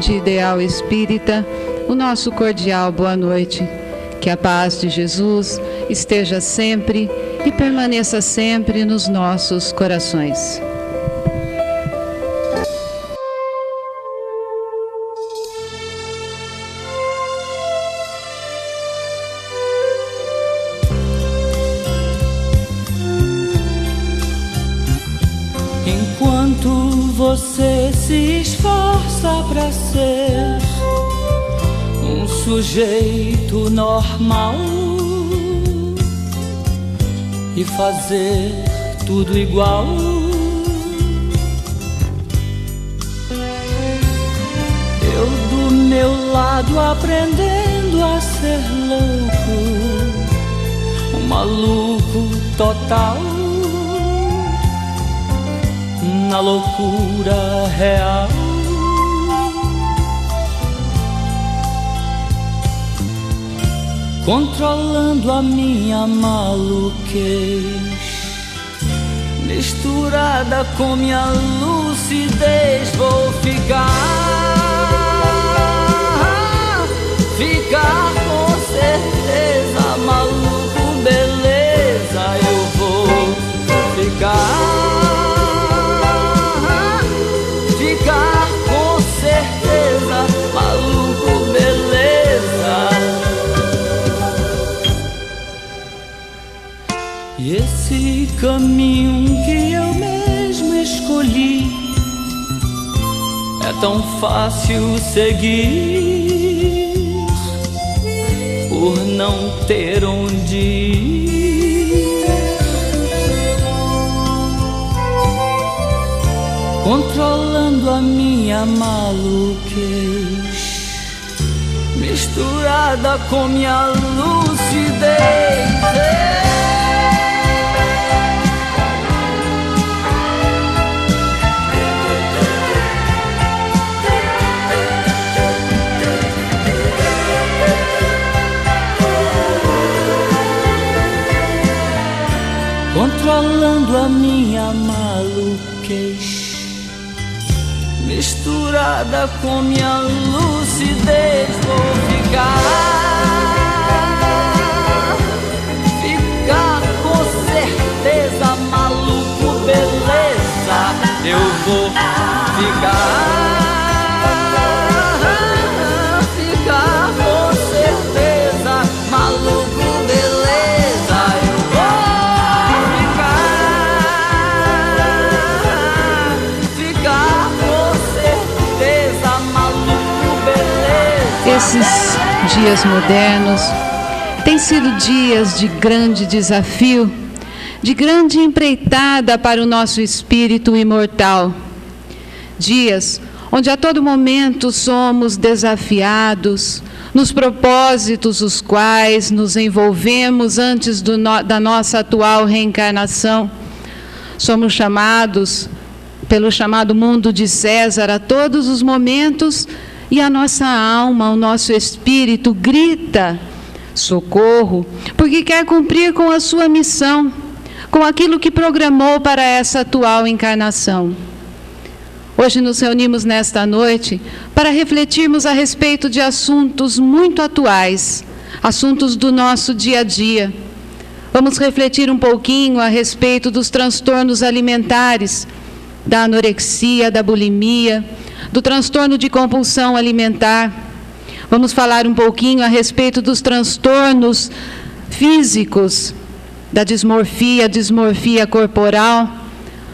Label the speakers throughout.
Speaker 1: de Ideal Espírita, o nosso cordial boa noite. Que a paz de Jesus esteja sempre e permaneça sempre nos nossos corações.
Speaker 2: Enquanto você se esforça para ser um sujeito normal e fazer tudo igual, eu do meu lado aprendendo a ser louco, um maluco total, na loucura real. Controlando a minha maluquez, misturada com minha lucidez, vou ficar com certeza maluco, beleza, eu vou ficar com certeza maluco, beleza. E esse caminho que eu mesmo escolhi é tão fácil seguir, por não ter onde ir. Controlando a minha maluquez, misturada com minha lucidez. Controlando a minha maluquez, misturada com minha lucidez, vou ficar com certeza maluco, beleza, eu vou ficar com certeza maluco, beleza, eu vou ficar com certeza maluco, beleza.
Speaker 1: Esses dias modernos têm sido dias de grande desafio, de grande empreitada para o nosso espírito imortal. Dias onde a todo momento somos desafiados nos propósitos os quais nos envolvemos antes da nossa atual reencarnação. Somos chamados pelo chamado mundo de César a todos os momentos, e a nossa alma, o nosso espírito grita socorro, porque quer cumprir com a sua missão, com aquilo que programou para essa atual encarnação. Hoje nos reunimos nesta noite para refletirmos a respeito de assuntos muito atuais, assuntos do nosso dia a dia. Vamos refletir um pouquinho a respeito dos transtornos alimentares, da anorexia, da bulimia, do transtorno de compulsão alimentar. Vamos falar um pouquinho a respeito dos transtornos físicos, da dismorfia corporal.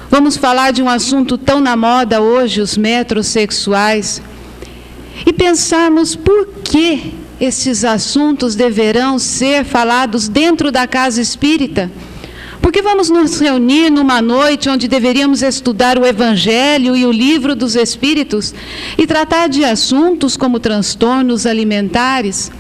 Speaker 1: Vamos falar de um assunto tão na moda hoje, os metrosexuais, e pensarmos por que esses assuntos deverão ser falados dentro da casa espírita. Porque vamos nos reunir numa noite onde deveríamos estudar o Evangelho e o Livro dos Espíritos e tratar de assuntos como transtornos alimentares.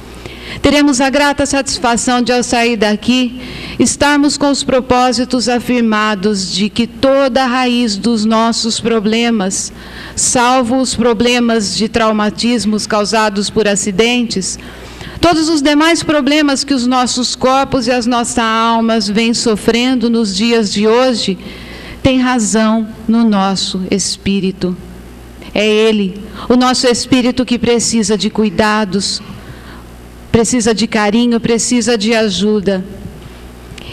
Speaker 1: Teremos a grata satisfação de, ao sair daqui, estarmos com os propósitos afirmados de que toda a raiz dos nossos problemas, salvo os problemas de traumatismos causados por acidentes, todos os demais problemas que os nossos corpos e as nossas almas vêm sofrendo nos dias de hoje, têm razão no nosso espírito. É Ele, o nosso espírito, que precisa de cuidados, precisa de carinho, precisa de ajuda.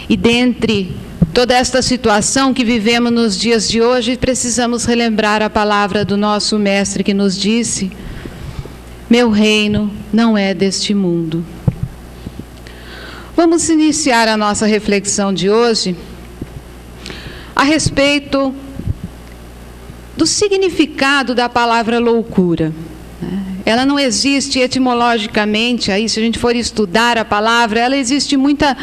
Speaker 1: E dentre toda esta situação que vivemos nos dias de hoje, precisamos relembrar a palavra do nosso Mestre, que nos disse: meu reino não é deste mundo. Vamos iniciar a nossa reflexão de hoje a respeito do significado da palavra loucura. Ela não existe etimologicamente, aí se a gente for estudar a palavra, ela existe muita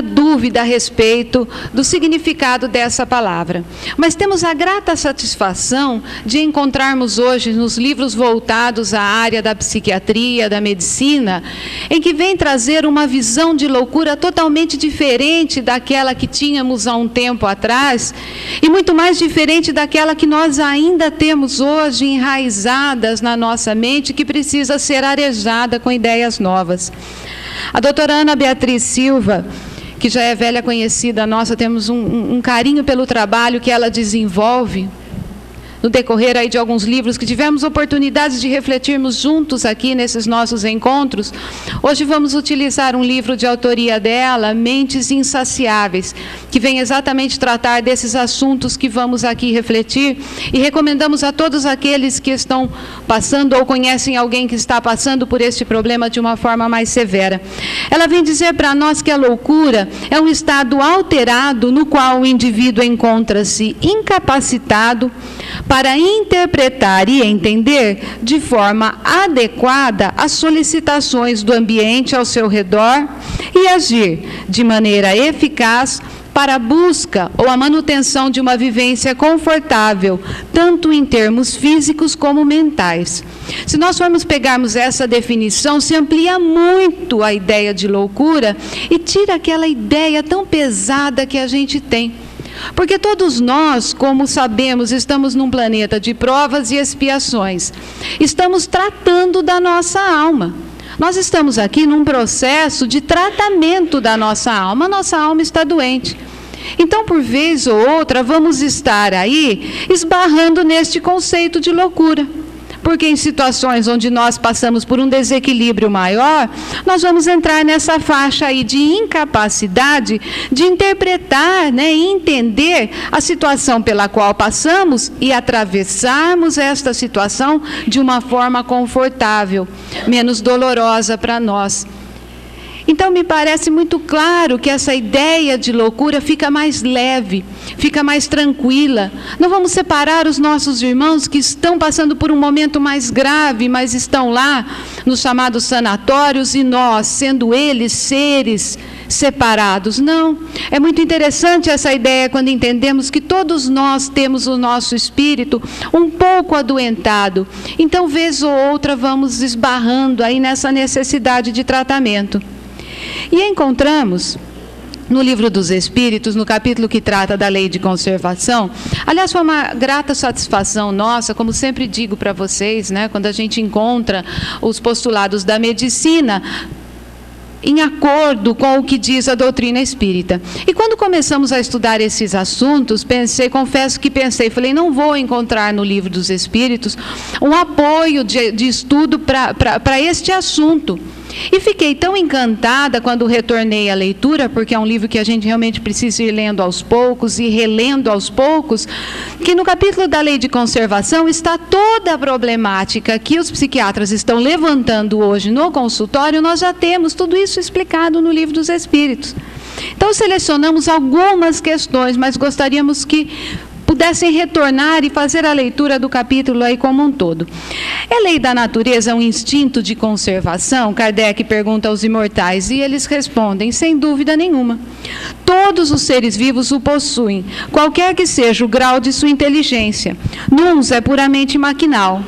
Speaker 1: dúvida a respeito do significado dessa palavra. Mas temos a grata satisfação de encontrarmos hoje nos livros voltados à área da psiquiatria, da medicina, em que vem trazer uma visão de loucura totalmente diferente daquela que tínhamos há um tempo atrás, e muito mais diferente daquela que nós ainda temos hoje enraizadas na nossa mente, que precisa ser arejada com ideias novas. A doutora Ana Beatriz Silva, que já é velha conhecida nossa, temos um carinho pelo trabalho que ela desenvolve no decorrer aí de alguns livros que tivemos oportunidades de refletirmos juntos aqui nesses nossos encontros. Hoje vamos utilizar um livro de autoria dela, Mentes Insaciáveis, que vem exatamente tratar desses assuntos que vamos aqui refletir, e recomendamos a todos aqueles que estão passando ou conhecem alguém que está passando por este problema de uma forma mais severa. Ela vem dizer para nós que a loucura é um estado alterado no qual o indivíduo encontra-se incapacitado para interpretar e entender de forma adequada as solicitações do ambiente ao seu redor e agir de maneira eficaz para a busca ou a manutenção de uma vivência confortável, tanto em termos físicos como mentais. Se nós formos pegarmos essa definição, se amplia muito a ideia de loucura e tira aquela ideia tão pesada que a gente tem. Porque todos nós, como sabemos, estamos num planeta de provas e expiações. Estamos tratando da nossa alma. Nós estamos aqui num processo de tratamento da nossa alma. A nossa alma está doente. Então, por vez ou outra, vamos estar aí esbarrando neste conceito de loucura. Porque em situações onde nós passamos por um desequilíbrio maior, nós vamos entrar nessa faixa aí de incapacidade de interpretar, e entender a situação pela qual passamos e atravessarmos esta situação de uma forma confortável, menos dolorosa para nós. Então, me parece muito claro que essa ideia de loucura fica mais leve, fica mais tranquila. Não vamos separar os nossos irmãos que estão passando por um momento mais grave, mas estão lá nos chamados sanatórios, e nós, sendo eles seres separados. Não. É muito interessante essa ideia quando entendemos que todos nós temos o nosso espírito um pouco adoentado. Então, vez ou outra, vamos esbarrando aí nessa necessidade de tratamento. E encontramos no Livro dos Espíritos, no capítulo que trata da lei de conservação. Aliás, foi uma grata satisfação nossa, como sempre digo para vocês, quando a gente encontra os postulados da medicina em acordo com o que diz a doutrina espírita. E quando começamos a estudar esses assuntos, falei, não vou encontrar no Livro dos Espíritos um apoio de estudo para este assunto. E fiquei tão encantada quando retornei à leitura, porque é um livro que a gente realmente precisa ir lendo aos poucos e relendo aos poucos, que no capítulo da lei de conservação está toda a problemática que os psiquiatras estão levantando hoje no consultório. Nós já temos tudo isso explicado no Livro dos Espíritos. Então, selecionamos algumas questões, mas gostaríamos que pudessem retornar e fazer a leitura do capítulo aí como um todo. É lei da natureza um instinto de conservação? Kardec pergunta aos imortais, e eles respondem, sem dúvida nenhuma. Todos os seres vivos o possuem, qualquer que seja o grau de sua inteligência. Nuns é puramente maquinal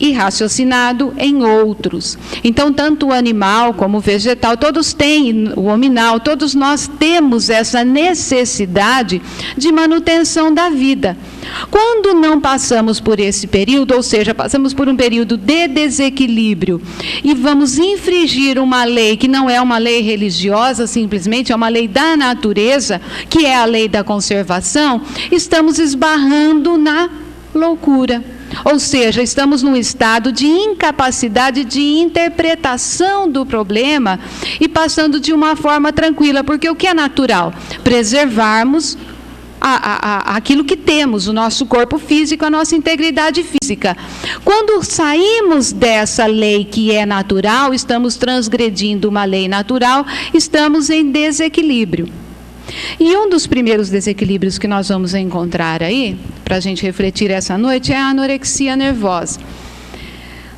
Speaker 1: e raciocinado em outros. Então, tanto o animal como o vegetal, todos têm, o hominal, todos nós temos essa necessidade de manutenção da vida. Quando não passamos por esse período, ou seja, passamos por um período de desequilíbrio e vamos infringir uma lei que não é uma lei religiosa, simplesmente é uma lei da natureza, que é a lei da conservação, estamos esbarrando na loucura. Ou seja, estamos num estado de incapacidade de interpretação do problema e passando de uma forma tranquila, porque o que é natural? Preservarmos aquilo que temos, o nosso corpo físico, a nossa integridade física. Quando saímos dessa lei que é natural, estamos transgredindo uma lei natural, estamos em desequilíbrio. E um dos primeiros desequilíbrios que nós vamos encontrar aí, para a gente refletir essa noite, é a anorexia nervosa.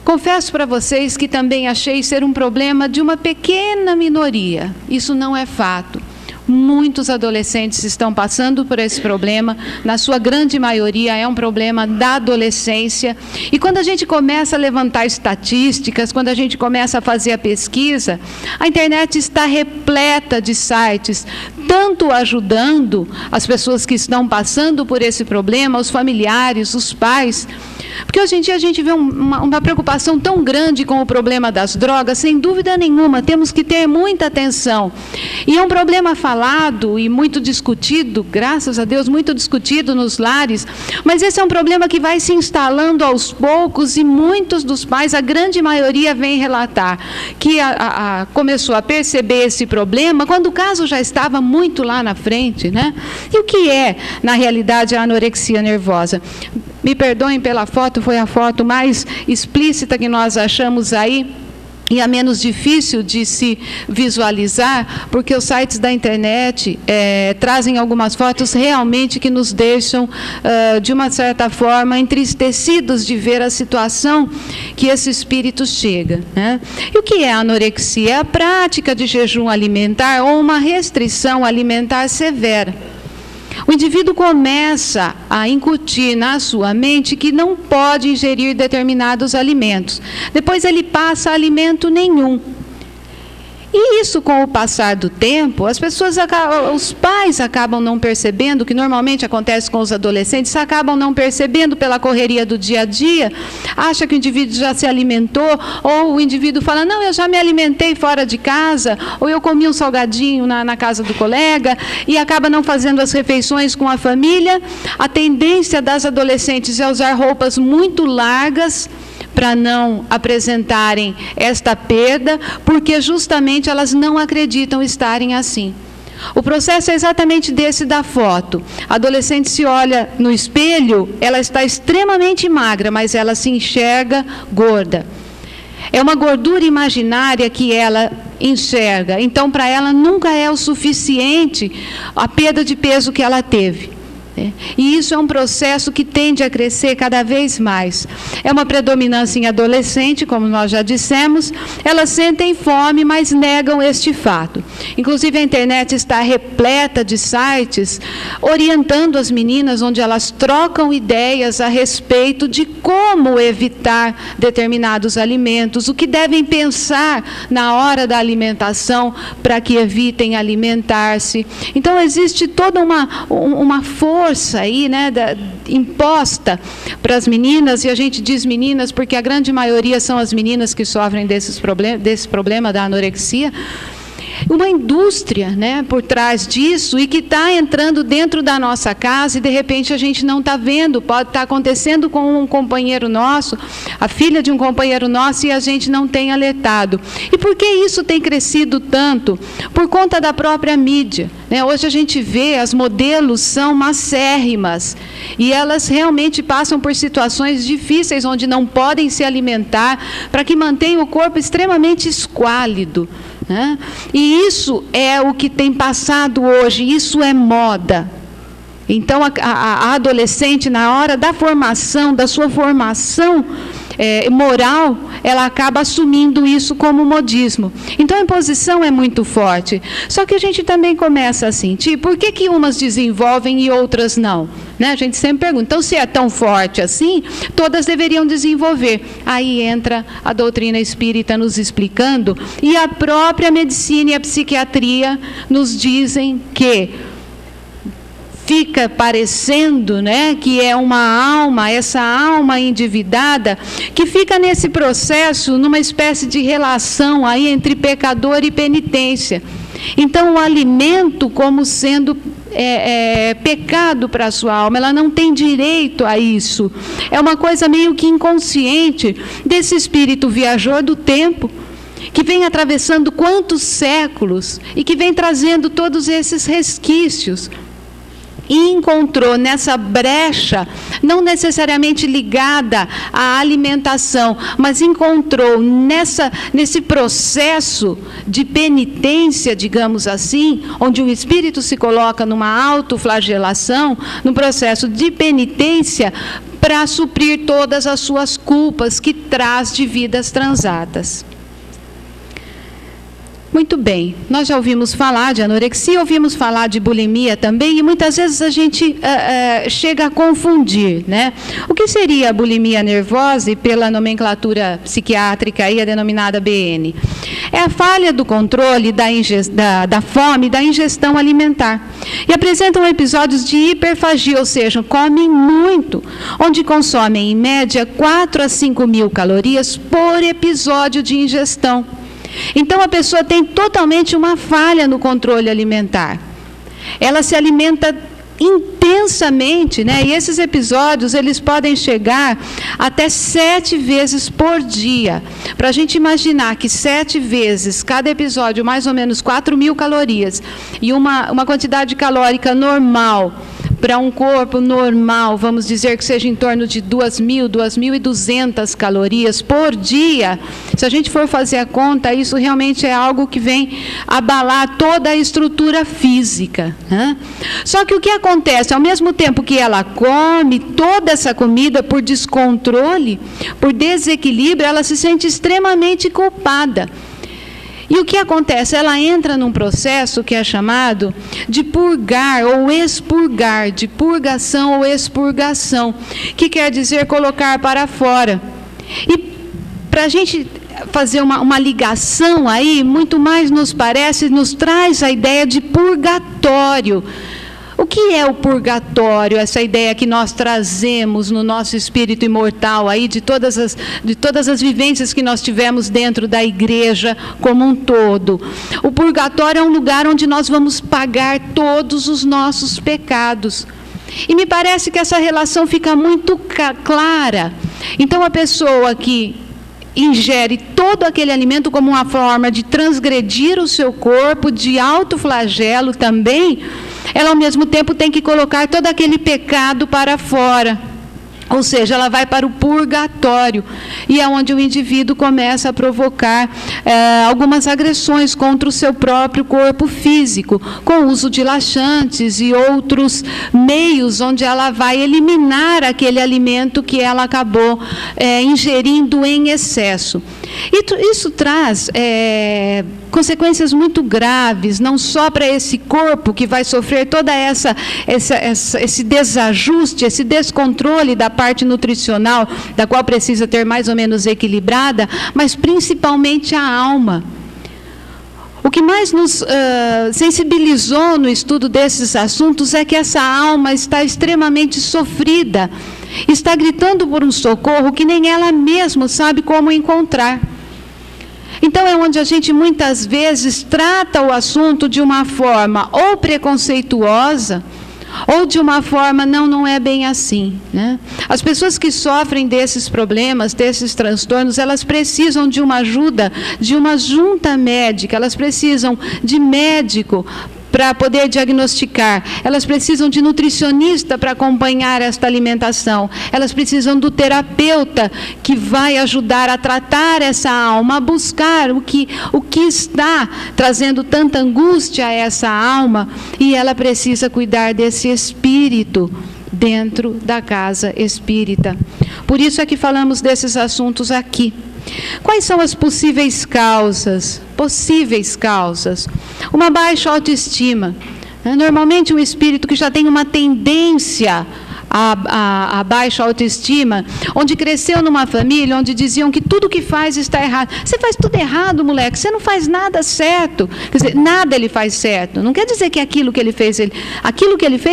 Speaker 1: Confesso para vocês que também achei ser um problema de uma pequena minoria. Isso não é fato. Muitos adolescentes estão passando por esse problema, na sua grande maioria é um problema da adolescência. E quando a gente começa a levantar estatísticas, quando a gente começa a fazer a pesquisa, a internet está repleta de sites, tanto ajudando as pessoas que estão passando por esse problema, os familiares, os pais. Porque hoje em dia a gente vê uma preocupação tão grande com o problema das drogas, sem dúvida nenhuma, temos que ter muita atenção. E é um problema falado e muito discutido, graças a Deus, muito discutido nos lares, mas esse é um problema que vai se instalando aos poucos e muitos dos pais, a grande maioria, vem relatar que começou a perceber esse problema quando o caso já estava muito lá na frente, né? E o que é, na realidade, a anorexia nervosa? Me perdoem pela foto, foi a foto mais explícita que nós achamos aí, e a menos difícil de se visualizar, porque os sites da internet trazem algumas fotos realmente que nos deixam, de uma certa forma, entristecidos de ver a situação que esse espírito chega, né? E o que é a anorexia? É a prática de jejum alimentar ou uma restrição alimentar severa. O indivíduo começa a incutir na sua mente que não pode ingerir determinados alimentos. Depois ele passa a alimento nenhum. E isso, com o passar do tempo, os pais acabam não percebendo, que normalmente acontece com os adolescentes, acabam não percebendo pela correria do dia a dia, acha que o indivíduo já se alimentou, ou o indivíduo fala, não, eu já me alimentei fora de casa, ou eu comi um salgadinho na casa do colega, e acaba não fazendo as refeições com a família. A tendência das adolescentes é usar roupas muito largas, para não apresentarem esta perda, porque justamente elas não acreditam estarem assim. O processo é exatamente desse da foto. A adolescente se olha no espelho, ela está extremamente magra, mas ela se enxerga gorda. É uma gordura imaginária que ela enxerga, então para ela nunca é o suficiente a perda de peso que ela teve. E isso é um processo que tende a crescer cada vez mais. É uma predominância em adolescente, como nós já dissemos. Elas sentem fome, mas negam este fato. Inclusive a internet está repleta de sites orientando as meninas, onde elas trocam ideias a respeito de como evitar determinados alimentos, o que devem pensar na hora da alimentação para que evitem alimentar-se. Então existe toda uma força aí, né, imposta para as meninas, e a gente diz meninas porque a grande maioria são as meninas que sofrem desse problema da anorexia. Uma indústria, né, por trás disso, e que está entrando dentro da nossa casa e de repente a gente não está vendo. Pode estar acontecendo com um companheiro nosso, a filha de um companheiro nosso, e a gente não tem alertado. E por que isso tem crescido tanto? Por conta da própria mídia, né? Hoje a gente vê, as modelos são macérrimas e elas realmente passam por situações difíceis onde não podem se alimentar, para que mantenham o corpo extremamente esquálido, né? E isso é o que tem passado hoje, isso é moda. Então a adolescente, na hora da formação, da sua formação moral, ela acaba assumindo isso como modismo. Então a imposição é muito forte. Só que a gente também começa a sentir, por que umas desenvolvem e outras não? Né? A gente sempre pergunta, então se é tão forte assim, todas deveriam desenvolver. Aí entra a doutrina espírita nos explicando, e a própria medicina e a psiquiatria nos dizem que fica parecendo, né, que é uma alma, essa alma endividada, que fica nesse processo, numa espécie de relação aí entre pecador e penitência. Então, o alimento como sendo pecado para a sua alma, ela não tem direito a isso. É uma coisa meio que inconsciente desse espírito viajor do tempo, que vem atravessando quantos séculos e que vem trazendo todos esses resquícios. E encontrou nessa brecha, não necessariamente ligada à alimentação, mas encontrou nesse processo de penitência, digamos assim, onde o espírito se coloca numa autoflagelação, num processo de penitência para suprir todas as suas culpas que traz de vidas transadas. Muito bem, nós já ouvimos falar de anorexia, ouvimos falar de bulimia também, e muitas vezes a gente chega a confundir, né? O que seria a bulimia nervosa, e pela nomenclatura psiquiátrica aí, a denominada BN? É a falha do controle da fome e da ingestão alimentar. E apresentam episódios de hiperfagia, ou seja, comem muito, onde consomem em média 4 a 5 mil calorias por episódio de ingestão. Então, a pessoa tem totalmente uma falha no controle alimentar. Ela se alimenta intensamente, né? E esses episódios, eles podem chegar até 7 vezes por dia. Para a gente imaginar que 7 vezes, cada episódio, mais ou menos 4 mil calorias, e uma quantidade calórica normal, para um corpo normal, vamos dizer que seja em torno de 2.000, 2.200 calorias por dia, se a gente for fazer a conta, isso realmente é algo que vem abalar toda a estrutura física, né? Só que o que acontece, ao mesmo tempo que ela come toda essa comida por descontrole, por desequilíbrio, ela se sente extremamente culpada. E o que acontece? Ela entra num processo que é chamado de purgar ou expurgar, de purgação ou expurgação, que quer dizer colocar para fora. E para a gente fazer uma ligação aí, muito mais nos traz a ideia de purgatório. O que é o purgatório? Essa ideia que nós trazemos no nosso espírito imortal aí, de todas as vivências que nós tivemos dentro da igreja como um todo. O purgatório é um lugar onde nós vamos pagar todos os nossos pecados. E me parece que essa relação fica muito clara. Então, a pessoa que ingere todo aquele alimento como uma forma de transgredir o seu corpo, de autoflagelo também, ela ao mesmo tempo tem que colocar todo aquele pecado para fora. Ou seja, ela vai para o purgatório, e é onde o indivíduo começa a provocar algumas agressões contra o seu próprio corpo físico, com o uso de laxantes e outros meios onde ela vai eliminar aquele alimento que ela acabou ingerindo em excesso. E isso traz consequências muito graves, não só para esse corpo que vai sofrer toda esse desajuste, esse descontrole da parte nutricional, da qual precisa ter mais ou menos equilibrada, mas principalmente a alma. O que mais nos sensibilizou no estudo desses assuntos é que essa alma está extremamente sofrida, está gritando por um socorro que nem ela mesma sabe como encontrar. Então, é onde a gente muitas vezes trata o assunto de uma forma ou preconceituosa, ou de uma forma, não é bem assim, né? As pessoas que sofrem desses problemas, desses transtornos, elas precisam de uma ajuda, de uma junta médica, elas precisam de médico para poder diagnosticar, elas precisam de nutricionista para acompanhar esta alimentação, elas precisam do terapeuta que vai ajudar a tratar essa alma, a buscar o que está trazendo tanta angústia a essa alma, e ela precisa cuidar desse espírito dentro da casa espírita. Por isso é que falamos desses assuntos aqui. Quais são as possíveis causas? Uma baixa autoestima. Normalmente um espírito que já tem uma tendência a baixa autoestima, onde cresceu numa família onde diziam que tudo que faz está errado. Você faz tudo errado, moleque, você não faz nada certo. Quer dizer, nada ele faz certo. Não quer dizer que aquilo que ele fez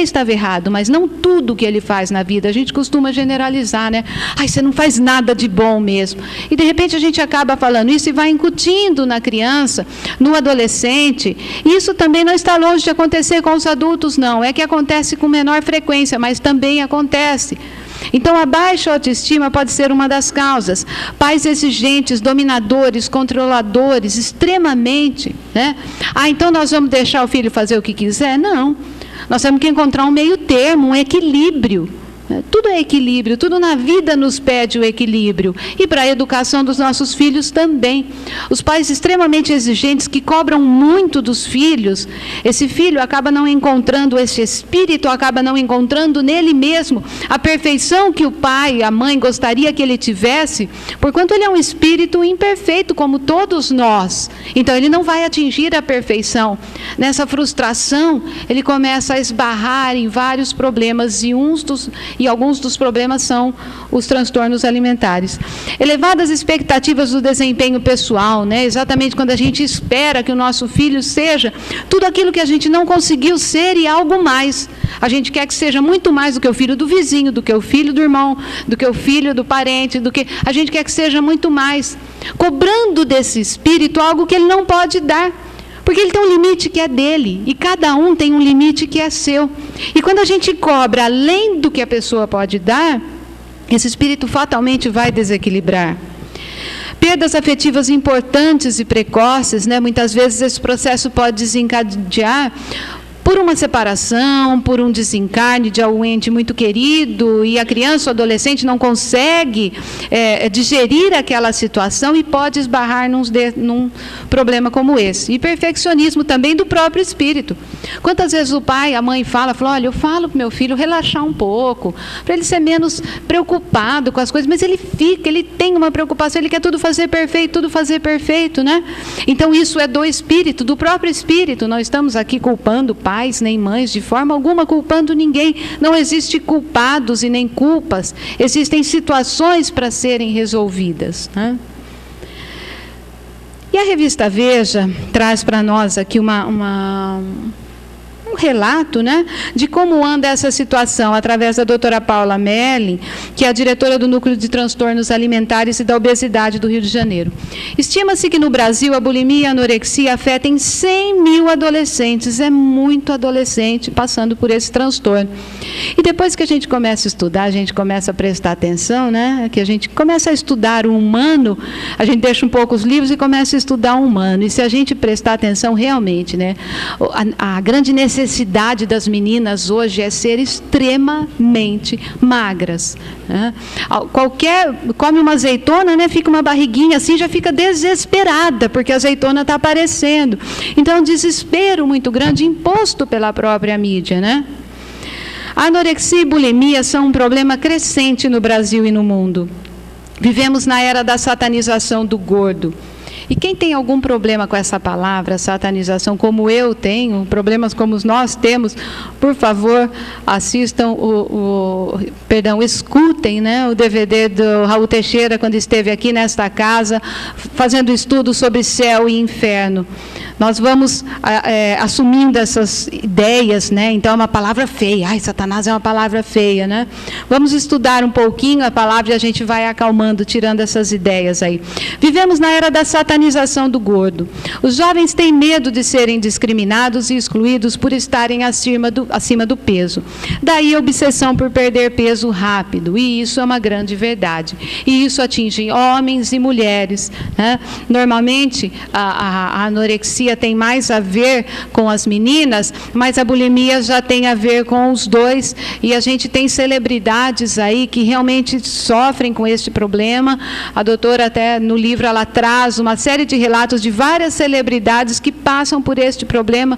Speaker 1: estava errado, mas não tudo que ele faz na vida. A gente costuma generalizar, né? Ai, você não faz nada de bom mesmo. E de repente a gente acaba falando isso e vai incutindo na criança, no adolescente. E isso também não está longe de acontecer com os adultos, não. É que acontece com menor frequência, mas também acontece. Então, a baixa autoestima pode ser uma das causas. Pais exigentes, dominadores, controladores, extremamente, né? Então nós vamos deixar o filho fazer o que quiser? Não. Nós temos que encontrar um meio termo, um equilíbrio. Tudo é equilíbrio, tudo na vida nos pede o equilíbrio. E para a educação dos nossos filhos também. Os pais extremamente exigentes que cobram muito dos filhos, esse filho acaba não encontrando esse espírito, acaba não encontrando nele mesmo a perfeição que o pai, a mãe gostaria que ele tivesse, porquanto ele é um espírito imperfeito, como todos nós. Então ele não vai atingir a perfeição. Nessa frustração, ele começa a esbarrar em vários problemas e alguns dos problemas são os transtornos alimentares. Elevadas expectativas do desempenho pessoal, né? Exatamente quando a gente espera que o nosso filho seja tudo aquilo que a gente não conseguiu ser e algo mais. A gente quer que seja muito mais do que o filho do vizinho, do que o filho do irmão, do que o filho do parente, a gente quer que seja muito mais. Cobrando desse espírito algo que ele não pode dar. Porque ele tem um limite que é dele, e cada um tem um limite que é seu. E quando a gente cobra além do que a pessoa pode dar, esse espírito fatalmente vai desequilibrar. Perdas afetivas importantes e precoces, né? Muitas vezes esse processo pode desencadear por uma separação, por um desencarne de algum ente muito querido, e a criança ou adolescente não consegue digerir aquela situação e pode esbarrar num problema como esse. E perfeccionismo também do próprio espírito. Quantas vezes o pai, a mãe fala, olha, eu falo para o meu filho relaxar um pouco, para ele ser menos preocupado com as coisas, mas ele tem uma preocupação, ele quer tudo fazer perfeito, né? Então isso é do espírito, do próprio espírito. Não estamos aqui culpando pais nem mães, de forma alguma culpando ninguém. Não existe culpados e nem culpas. Existem situações para serem resolvidas, né? E a revista Veja traz para nós aqui um relato, né, de como anda essa situação, através da doutora Paula Melling, que é a diretora do Núcleo de Transtornos Alimentares e da Obesidade do Rio de Janeiro. Estima-se que no Brasil a bulimia e a anorexia afetem 100 mil adolescentes. É muito adolescente passando por esse transtorno. E depois que a gente começa a estudar, a gente começa a prestar atenção, né, que a gente começa a estudar o humano, a gente deixa um pouco os livros e começa a estudar o humano. E se a gente prestar atenção realmente, né, a grande necessidade das meninas hoje é ser extremamente magras, né? Come uma azeitona, né, fica uma barriguinha assim, já fica desesperada, porque a azeitona está aparecendo. Então é um desespero muito grande, imposto pela própria mídia, né? A anorexia e bulimia são um problema crescente no Brasil e no mundo. Vivemos na era da satanização do gordo. E quem tem algum problema com essa palavra, satanização, como eu tenho, problemas como nós temos, por favor, assistam escutem, né, o DVD do Raul Teixeira, quando esteve aqui nesta casa, fazendo estudo sobre céu e inferno. Nós vamos assumindo essas ideias, né? Então é uma palavra feia. Ai, Satanás é uma palavra feia, né? Vamos estudar um pouquinho a palavra e a gente vai acalmando, tirando essas ideias aí. Vivemos na era da satanização do gordo. Os jovens têm medo de serem discriminados e excluídos por estarem acima do peso. Daí a obsessão por perder peso rápido. E isso é uma grande verdade. E isso atinge homens e mulheres, né? Normalmente, a anorexia tem mais a ver com as meninas, mas a bulimia já tem a ver com os dois, e a gente tem celebridades aí que realmente sofrem com este problema. A doutora até no livro ela traz uma série de relatos de várias celebridades que passam por este problema,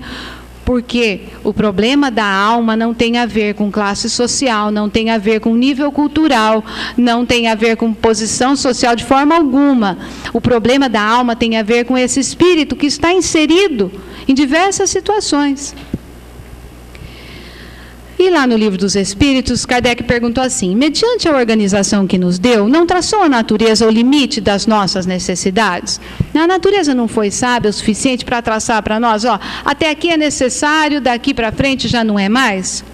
Speaker 1: porque o problema da alma não tem a ver com classe social, não tem a ver com nível cultural, não tem a ver com posição social de forma alguma. O problema da alma tem a ver com esse espírito que está inserido em diversas situações. E lá no Livro dos Espíritos, Kardec perguntou assim: mediante a organização que nos deu, não traçou a natureza o limite das nossas necessidades? A natureza não foi sábia o suficiente para traçar para nós, até aqui é necessário, daqui para frente já não é mais?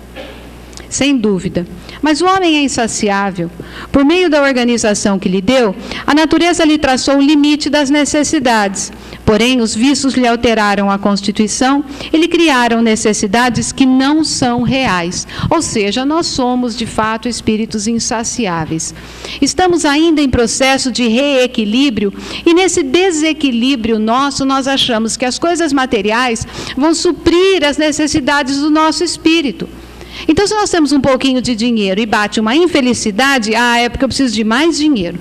Speaker 1: Sem dúvida. Mas o homem é insaciável. Por meio da organização que lhe deu, a natureza lhe traçou o limite das necessidades. Porém, os vícios lhe alteraram a constituição e lhe criaram necessidades que não são reais. Ou seja, nós somos, de fato, espíritos insaciáveis. Estamos ainda em processo de reequilíbrio e nesse desequilíbrio nosso, nós achamos que as coisas materiais vão suprir as necessidades do nosso espírito. Então, se nós temos um pouquinho de dinheiro e bate uma infelicidade, é porque eu preciso de mais dinheiro.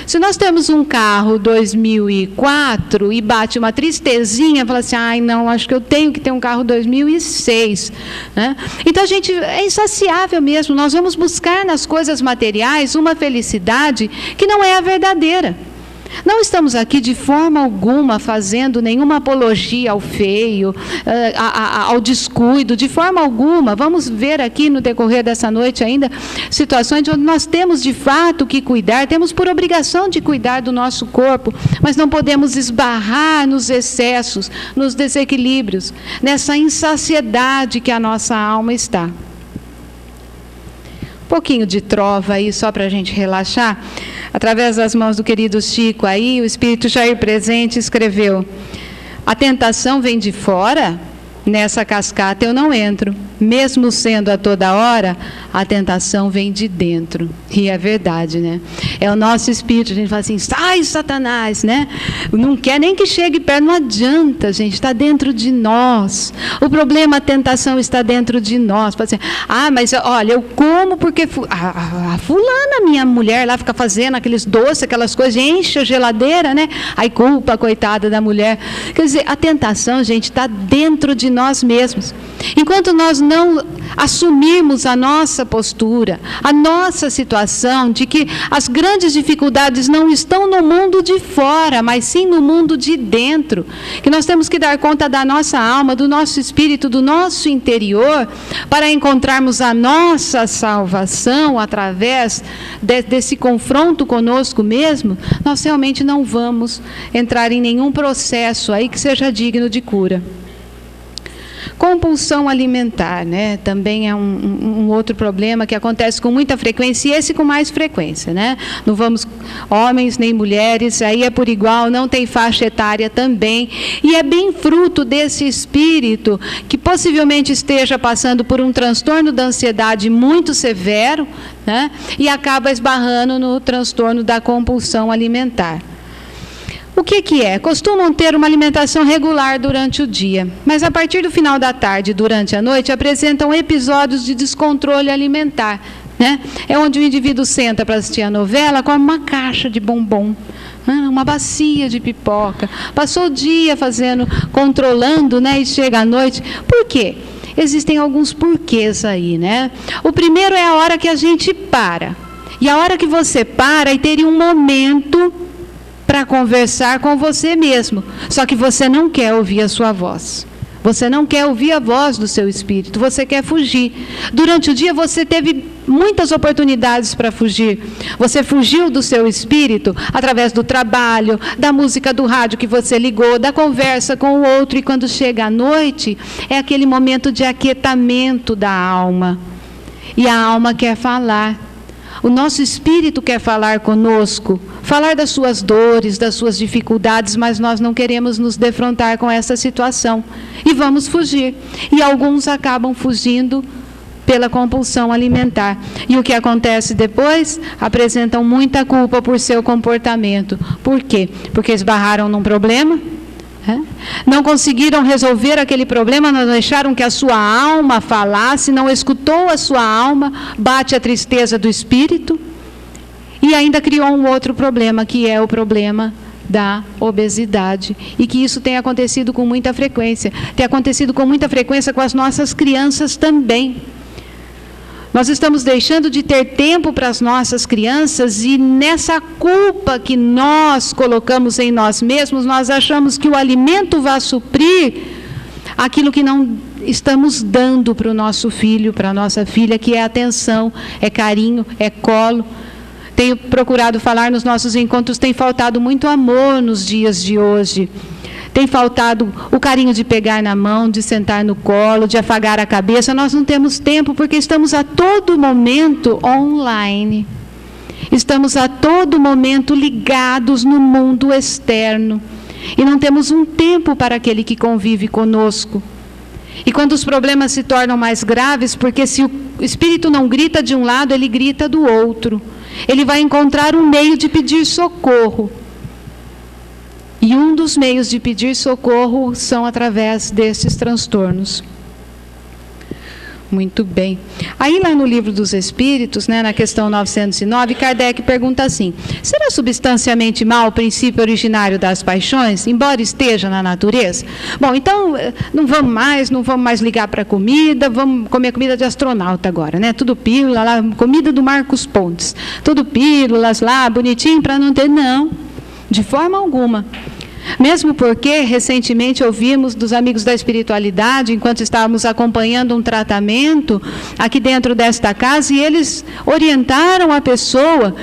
Speaker 1: Se nós temos um carro 2004 e bate uma tristezinha, fala assim, não, acho que eu tenho que ter um carro 2006. Né? Então, a gente é insaciável mesmo. Nós vamos buscar nas coisas materiais uma felicidade que não é a verdadeira. Não estamos aqui de forma alguma fazendo nenhuma apologia ao feio, ao descuido, de forma alguma. Vamos ver aqui no decorrer dessa noite ainda situações onde nós temos de fato que cuidar, temos por obrigação de cuidar do nosso corpo, mas não podemos esbarrar nos excessos, nos desequilíbrios, nessa insaciedade que a nossa alma está. Um pouquinho de trova aí, só para a gente relaxar. Através das mãos do querido Chico, aí o Espírito Jair Presente escreveu: a tentação vem de fora, nessa cascata eu não entro. Mesmo sendo a toda hora, a tentação vem de dentro. E é verdade, né? É o nosso espírito, a gente fala assim, sai Satanás, né? Não quer nem que chegue perto, não adianta, gente, está dentro de nós. O problema, a tentação está dentro de nós. Fala assim, mas olha, eu como porque a fulana, minha mulher, lá fica fazendo aqueles doces, aquelas coisas, enche a geladeira, né? Aí culpa, coitada da mulher. Quer dizer, a tentação, gente, está dentro de nós mesmos. Enquanto nós não assumirmos a nossa postura, a nossa situação de que as grandes dificuldades não estão no mundo de fora, mas sim no mundo de dentro, que nós temos que dar conta da nossa alma, do nosso espírito, do nosso interior, para encontrarmos a nossa salvação através desse confronto conosco mesmo, nós realmente não vamos entrar em nenhum processo aí que seja digno de cura. Compulsão alimentar, né? Também é um outro problema que acontece com muita frequência, e esse com mais frequência, né? Não vamos homens nem mulheres, aí é por igual, não tem faixa etária também, e é bem fruto desse espírito que possivelmente esteja passando por um transtorno da ansiedade muito severo, né? E acaba esbarrando no transtorno da compulsão alimentar. O que é? Costumam ter uma alimentação regular durante o dia, mas a partir do final da tarde e durante a noite apresentam episódios de descontrole alimentar. Né? É onde o indivíduo senta para assistir a novela, come uma caixa de bombom, uma bacia de pipoca, passou o dia controlando, né? E chega à noite. Por quê? Existem alguns porquês aí, né? O primeiro é a hora que a gente para. E a hora que você para e teria um momento para conversar com você mesmo. Só que você não quer ouvir a sua voz. Você não quer ouvir a voz do seu espírito. Você quer fugir. Durante o dia você teve muitas oportunidades para fugir. Você fugiu do seu espírito através do trabalho, da música do rádio que você ligou, da conversa com o outro. E quando chega a noite, é aquele momento de aquietamento da alma. E a alma quer falar. O nosso espírito quer falar conosco, falar das suas dores, das suas dificuldades, mas nós não queremos nos defrontar com essa situação. E vamos fugir. E alguns acabam fugindo pela compulsão alimentar. E o que acontece depois? Apresentam muita culpa por seu comportamento. Por quê? Porque esbarraram num problema. Não conseguiram resolver aquele problema, não deixaram que a sua alma falasse, não escutou a sua alma, bate a tristeza do espírito e ainda criou um outro problema, que é o problema da obesidade, e que isso tem acontecido com muita frequência, tem acontecido com muita frequência com as nossas crianças também. Nós estamos deixando de ter tempo para as nossas crianças e nessa culpa que nós colocamos em nós mesmos, nós achamos que o alimento vai suprir aquilo que não estamos dando para o nosso filho, para a nossa filha, que é atenção, é carinho, é colo. Tenho procurado falar nos nossos encontros, tem faltado muito amor nos dias de hoje. Tem faltado o carinho de pegar na mão, de sentar no colo, de afagar a cabeça. Nós não temos tempo porque estamos a todo momento online. Estamos a todo momento ligados no mundo externo. E não temos um tempo para aquele que convive conosco. E quando os problemas se tornam mais graves, porque se o espírito não grita de um lado, ele grita do outro. Ele vai encontrar um meio de pedir socorro. E um dos meios de pedir socorro são através destes transtornos. Muito bem. Aí lá no Livro dos Espíritos, né, na questão 909, Kardec pergunta assim: será substancialmente mal o princípio originário das paixões, embora esteja na natureza? Bom, então não vamos mais ligar para comida, vamos comer comida de astronauta agora, né? Tudo pílula lá, comida do Marcos Pontes. Tudo pílulas lá, bonitinho para não ter, não. De forma alguma. Mesmo porque, recentemente, ouvimos dos amigos da espiritualidade, enquanto estávamos acompanhando um tratamento aqui dentro desta casa, e eles orientaram a pessoa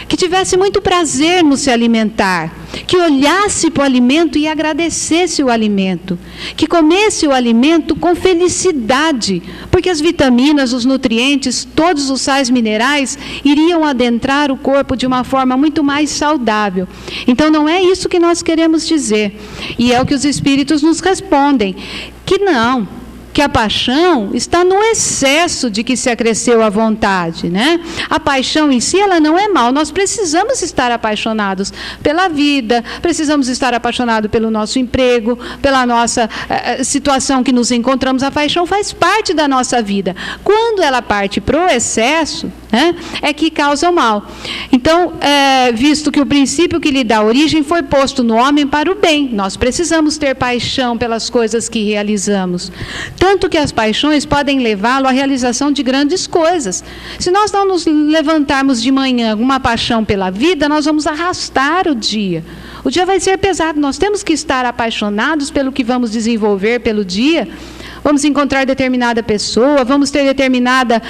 Speaker 1: que tivesse muito prazer no se alimentar, que olhasse para o alimento e agradecesse o alimento, que comesse o alimento com felicidade, porque as vitaminas, os nutrientes, todos os sais minerais iriam adentrar o corpo de uma forma muito mais saudável. Então não é isso que nós queremos dizer, e é o que os espíritos nos respondem, que não, que a paixão está no excesso de que se acresceu a vontade, né? A paixão em si, ela não é mal. Nós precisamos estar apaixonados pela vida, precisamos estar apaixonados pelo nosso emprego, pela nossa situação que nos encontramos. A paixão faz parte da nossa vida. Quando ela parte para o excesso, né, é que causa o mal. Então, visto que o princípio que lhe dá origem foi posto no homem para o bem, nós precisamos ter paixão pelas coisas que realizamos. Tanto que as paixões podem levá-lo à realização de grandes coisas. Se nós não nos levantarmos de manhã com uma paixão pela vida, nós vamos arrastar o dia. O dia vai ser pesado. Nós temos que estar apaixonados pelo que vamos desenvolver pelo dia. Vamos encontrar determinada pessoa, vamos ter determinada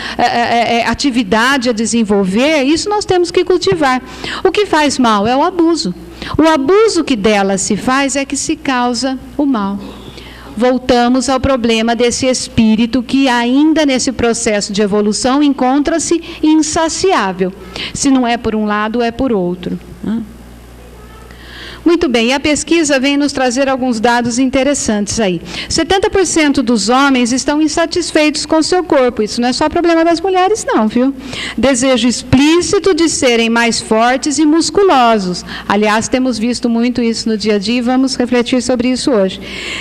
Speaker 1: atividade a desenvolver. Isso nós temos que cultivar. O que faz mal é o abuso. O abuso que dela se faz é que se causa o mal. Voltamos ao problema desse espírito que ainda nesse processo de evolução encontra-se insaciável. Se não é por um lado, é por outro. Muito bem, e a pesquisa vem nos trazer alguns dados interessantes aí. 70% dos homens estão insatisfeitos com seu corpo. Isso não é só problema das mulheres, não, viu? Desejo explícito de serem mais fortes e musculosos. Aliás, temos visto muito isso no dia a dia e vamos refletir sobre isso hoje.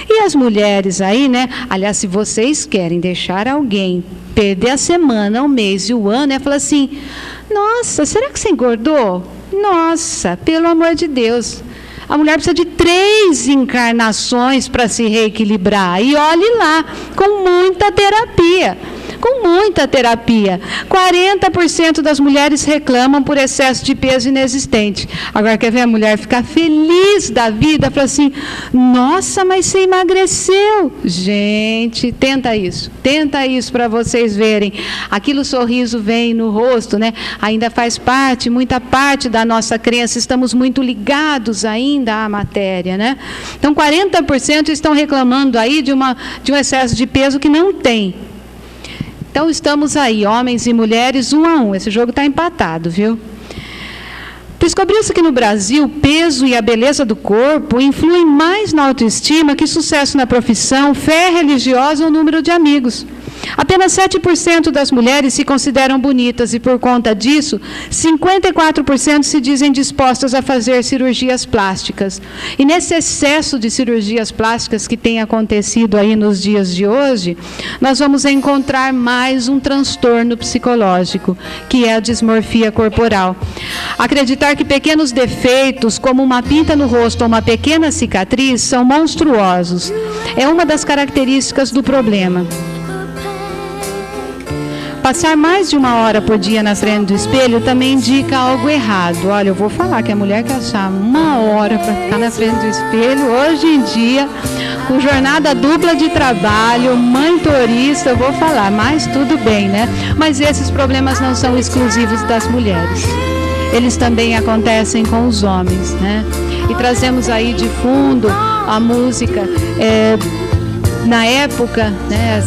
Speaker 1: E as mulheres aí, né? Aliás, se vocês querem deixar alguém perder a semana, o mês e o ano, falar assim: nossa, será que você engordou? Nossa, pelo amor de Deus. A mulher precisa de 3 encarnações para se reequilibrar. E olhe lá, com muita terapia. Com muita terapia. 40% das mulheres reclamam por excesso de peso inexistente. Agora, quer ver a mulher ficar feliz da vida? Fala assim: nossa, mas você emagreceu. Gente, tenta isso para vocês verem. Aquilo, sorriso vem no rosto, né? Ainda faz parte, muita parte da nossa crença. Estamos muito ligados ainda à matéria, né? Então, 40% estão reclamando aí de um excesso de peso que não tem. Então, estamos aí, homens e mulheres, 1 a 1. Esse jogo está empatado, viu? Descobriu-se que no Brasil, o peso e a beleza do corpo influem mais na autoestima que sucesso na profissão, fé religiosa ou número de amigos. Apenas 7% das mulheres se consideram bonitas e, por conta disso, 54% se dizem dispostas a fazer cirurgias plásticas. E nesse excesso de cirurgias plásticas que tem acontecido aí nos dias de hoje, nós vamos encontrar mais um transtorno psicológico, que é a dismorfia corporal. Acreditar que pequenos defeitos, como uma pinta no rosto ou uma pequena cicatriz, são monstruosos, é uma das características do problema. Passar mais de 1 hora por dia na frente do espelho também indica algo errado. Olha, eu vou falar que a mulher que achar 1 hora para ficar na frente do espelho, hoje em dia, com jornada dupla de trabalho, mãe turista, eu vou falar, mas tudo bem, né? Mas esses problemas não são exclusivos das mulheres. Eles também acontecem com os homens, né? E trazemos aí de fundo a música. Na época, né,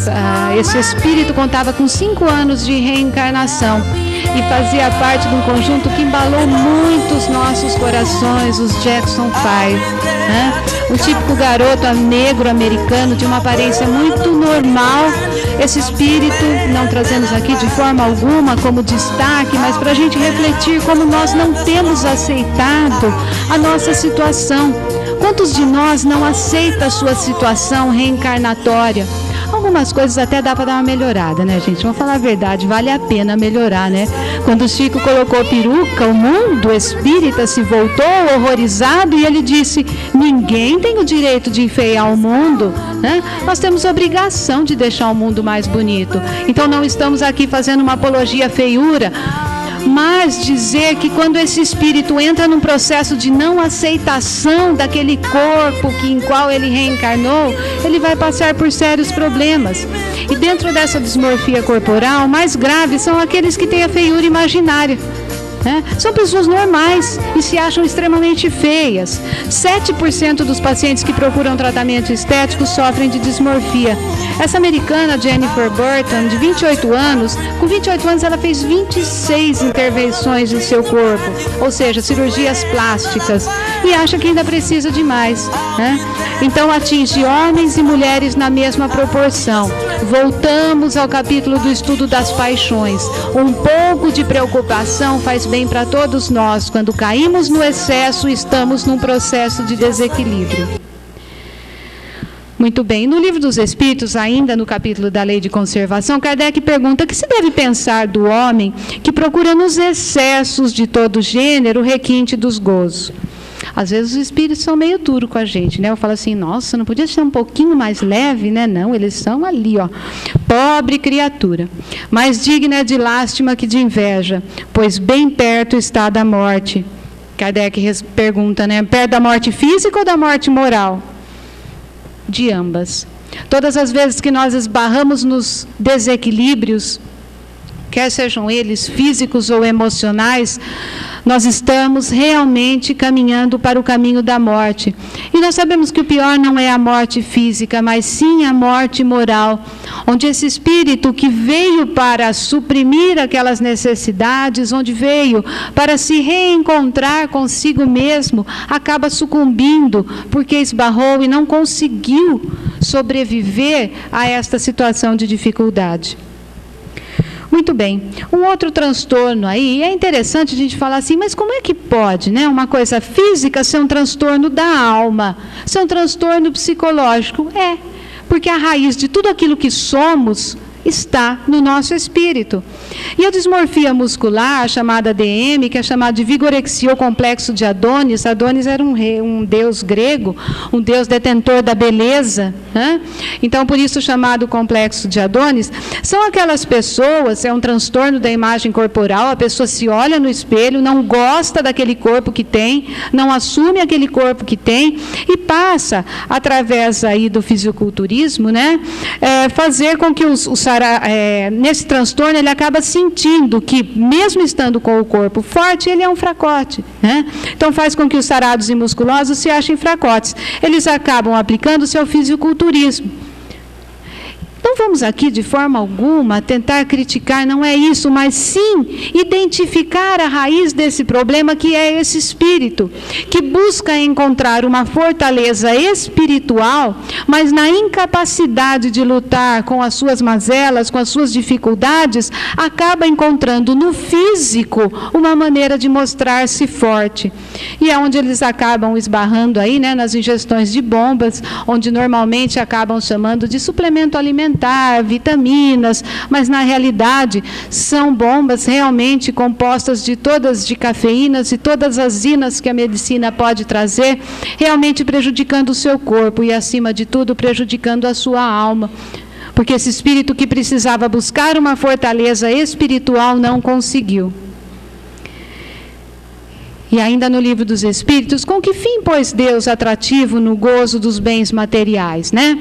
Speaker 1: esse espírito contava com 5 anos de reencarnação e fazia parte de um conjunto que embalou muitos nossos corações, os Jackson 5, né? Um típico garoto negro americano de uma aparência muito normal. Esse espírito não trazemos aqui de forma alguma como destaque, mas para a gente refletir como nós não temos aceitado a nossa situação. Quantos de nós não aceita a sua situação reencarnatória? Algumas coisas até dá para dar uma melhorada, né, gente? Vamos falar a verdade, vale a pena melhorar, né? Quando o Chico colocou peruca, o mundo espírita se voltou horrorizado e ele disse: ninguém tem o direito de enfeiar o mundo, né? Nós temos a obrigação de deixar o mundo mais bonito. Então não estamos aqui fazendo uma apologia à feiura, mas dizer que quando esse espírito entra num processo de não aceitação daquele corpo em qual ele reencarnou, ele vai passar por sérios problemas. E dentro dessa dismorfia corporal, mais graves são aqueles que têm a feiura imaginária, né? São pessoas normais e se acham extremamente feias. 7% dos pacientes que procuram tratamento estético sofrem de dismorfia. Essa americana, Jennifer Burton, de 28 anos, com 28 anos ela fez 26 intervenções em seu corpo, ou seja, cirurgias plásticas, e acha que ainda precisa de mais, né? Então atinge homens e mulheres na mesma proporção. Voltamos ao capítulo do estudo das paixões. Um pouco de preocupação faz bem para todos nós. Quando caímos no excesso, estamos num processo de desequilíbrio. Muito bem, no Livro dos Espíritos, ainda no capítulo da Lei de Conservação, Kardec pergunta: que se deve pensar do homem que procura nos excessos de todo gênero o requinte dos gozos? Às vezes os espíritos são meio duros com a gente, né? Eu falo assim: nossa, não podia ser um pouquinho mais leve, né? Não, eles são ali, ó, pobre criatura, mais digna de lástima que de inveja, pois bem perto está da morte. Kardec pergunta, né? Perto da morte física ou da morte moral? De ambas. Todas as vezes que nós esbarramos nos desequilíbrios, quer sejam eles físicos ou emocionais, nós estamos realmente caminhando para o caminho da morte. E nós sabemos que o pior não é a morte física, mas sim a morte moral, onde esse espírito que veio para suprimir aquelas necessidades, onde veio para se reencontrar consigo mesmo, acaba sucumbindo porque esbarrou e não conseguiu sobreviver a esta situação de dificuldade. Muito bem. Um outro transtorno aí, é interessante a gente falar assim, mas como é que pode, né, uma coisa física ser um transtorno da alma, ser um transtorno psicológico? Porque a raiz de tudo aquilo que somos está no nosso espírito. E a dismorfia muscular, chamada DM, que é chamada de vigorexia ou complexo de Adonis. Adonis era um deus grego, um deus detentor da beleza, né? Então, por isso chamado complexo de Adonis. São aquelas pessoas, é um transtorno da imagem corporal, a pessoa se olha no espelho, não gosta daquele corpo que tem, não assume aquele corpo que tem e passa, através aí do fisiculturismo, né, fazer com que nesse transtorno ele acaba sentindo que, mesmo estando com o corpo forte, ele é um fracote, né? Então faz com que os sarados e musculosos se achem fracotes. Eles acabam aplicando-se ao fisiculturismo. Não vamos aqui, de forma alguma, tentar criticar, não é isso, mas sim identificar a raiz desse problema, que é esse espírito, que busca encontrar uma fortaleza espiritual, mas na incapacidade de lutar com as suas mazelas, com as suas dificuldades, acaba encontrando no físico uma maneira de mostrar-se forte. E é onde eles acabam esbarrando aí, né, nas ingestões de bombas, onde normalmente acabam chamando de suplemento alimentar, vitaminas, mas na realidade são bombas realmente compostas de todas de cafeínas e todas as inas que a medicina pode trazer, realmente prejudicando o seu corpo e, acima de tudo, prejudicando a sua alma. porque esse espírito que precisava buscar uma fortaleza espiritual não conseguiu. E ainda no livro dos Espíritos, com que fim pôs Deus atrativo no gozo dos bens materiais, né?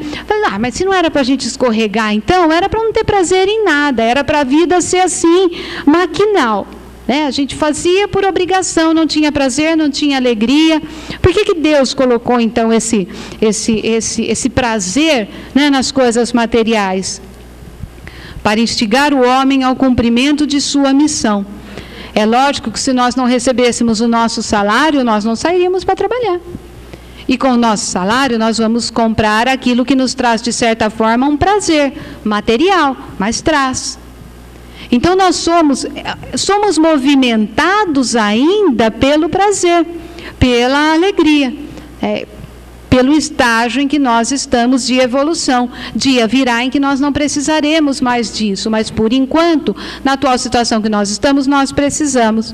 Speaker 1: Mas se não era para a gente escorregar, então, era para não ter prazer em nada, era para a vida ser assim, maquinal. Né? A gente fazia por obrigação, não tinha prazer, não tinha alegria. Por que Deus colocou, então, esse prazer, né, nas coisas materiais? Para instigar o homem ao cumprimento de sua missão. É lógico que se nós não recebêssemos o nosso salário, nós não sairíamos para trabalhar. E com o nosso salário, nós vamos comprar aquilo que nos traz, de certa forma, um prazer material, mas traz. Então, nós somos movimentados ainda pelo prazer, pela alegria, pelo estágio em que nós estamos de evolução. Dia virá em que nós não precisaremos mais disso, mas por enquanto, na atual situação que nós estamos, nós precisamos.